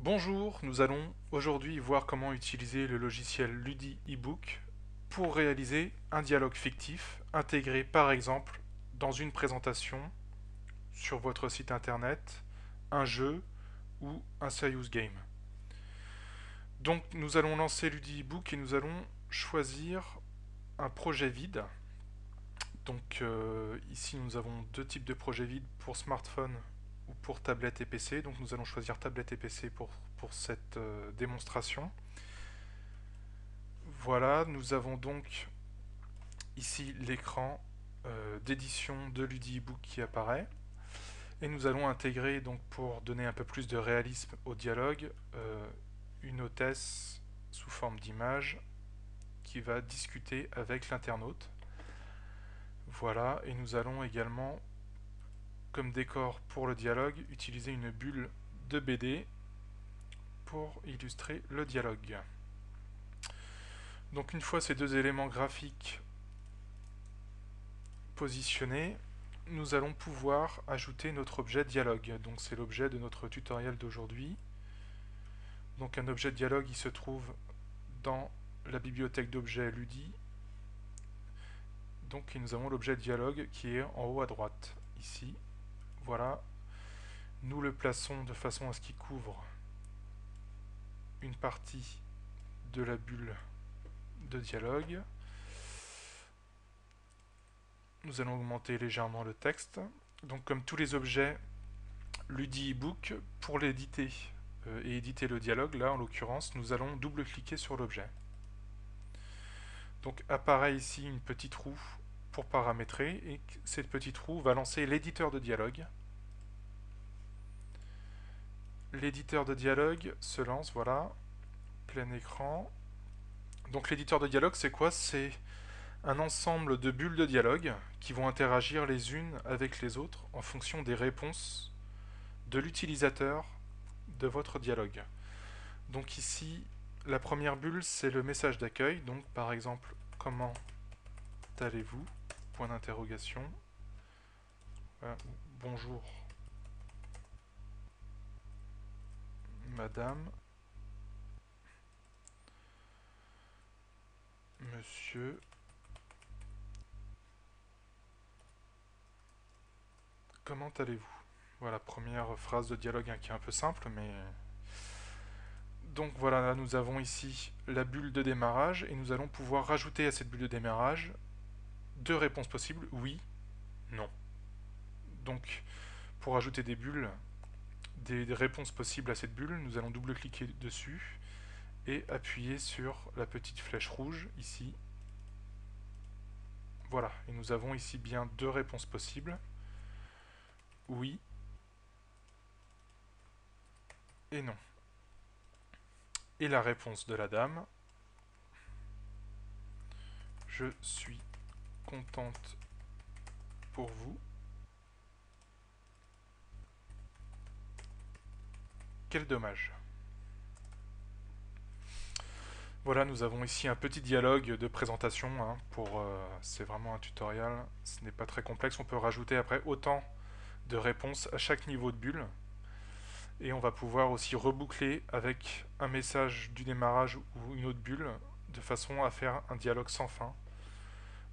Bonjour, nous allons aujourd'hui voir comment utiliser le logiciel Ludi eBook pour réaliser un dialogue fictif intégré par exemple dans une présentation sur votre site internet, un jeu ou un serious game. Donc nous allons lancer Ludi eBook et nous allons choisir un projet vide. Donc ici nous avons deux types de projets vides pour smartphone ou pour tablette et PC. Donc nous allons choisir tablette et PC pour cette démonstration. Voilà, nous avons donc ici l'écran d'édition de Ludi eBook qui apparaît. Et nous allons intégrer, donc pour donner un peu plus de réalisme au dialogue, une hôtesse sous forme d'image qui va discuter avec l'internaute. Voilà, et nous allons également, comme décor pour le dialogue, utiliser une bulle de BD pour illustrer le dialogue. Donc une fois ces deux éléments graphiques positionnés, nous allons pouvoir ajouter notre objet dialogue. Donc c'est l'objet de notre tutoriel d'aujourd'hui. Donc un objet de dialogue, il se trouve dans la bibliothèque d'objets Ludi. Donc nous avons l'objet dialogue qui est en haut à droite, ici. Voilà. Nous le plaçons de façon à ce qu'il couvre une partie de la bulle de dialogue. Nous allons augmenter légèrement le texte. Donc comme tous les objets Ludi eBook, pour l'éditer et éditer le dialogue, là en l'occurrence, nous allons double-cliquer sur l'objet. Donc apparaît ici une petite roue pour paramétrer, et cette petite roue va lancer l'éditeur de dialogue. L'éditeur de dialogue se lance, voilà, plein écran. Donc l'éditeur de dialogue, c'est quoi? C'est un ensemble de bulles de dialogue qui vont interagir les unes avec les autres en fonction des réponses de l'utilisateur de votre dialogue. Donc ici, la première bulle, c'est le message d'accueil. Donc par exemple, comment allez-vous? Point d'interrogation. Bonjour, madame, monsieur. Comment allez-vous? Voilà, première phrase de dialogue qui est un peu simple, mais... Donc voilà, là, nous avons ici la bulle de démarrage, et nous allons pouvoir rajouter à cette bulle de démarrage deux réponses possibles, oui, non. Donc, pour ajouter des bulles, des réponses possibles à cette bulle, nous allons double-cliquer dessus et appuyer sur la petite flèche rouge ici. Voilà, et nous avons ici bien deux réponses possibles, oui et non. Et la réponse de la dame, je suis contente pour vous. Quel dommage. Voilà, nous avons ici un petit dialogue de présentation. C'est vraiment un tutoriel, ce n'est pas très complexe. On peut rajouter après autant de réponses à chaque niveau de bulle. Et on va pouvoir aussi reboucler avec un message du démarrage ou une autre bulle, de façon à faire un dialogue sans fin,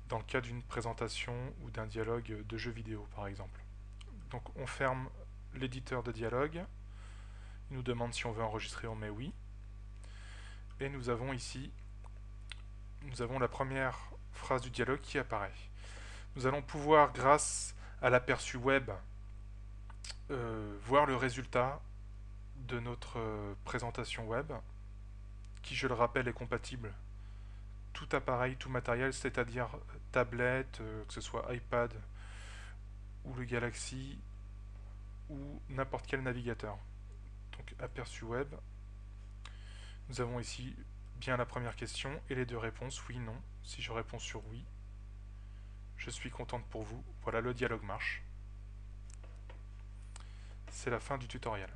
dans le cas d'une présentation ou d'un dialogue de jeu vidéo par exemple. Donc on ferme l'éditeur de dialogue, il nous demande si on veut enregistrer, on met oui. Et nous avons ici, la première phrase du dialogue qui apparaît. Nous allons pouvoir, grâce à l'aperçu web, voir le résultat de notre présentation web, qui, je le rappelle, est compatible tout appareil, tout matériel, c'est-à-dire tablette, que ce soit iPad ou le Galaxy ou n'importe quel navigateur. Donc aperçu web. Nous avons ici bien la première question et les deux réponses, oui, non. Si je réponds sur oui, je suis contente pour vous. Voilà, le dialogue marche. C'est la fin du tutoriel.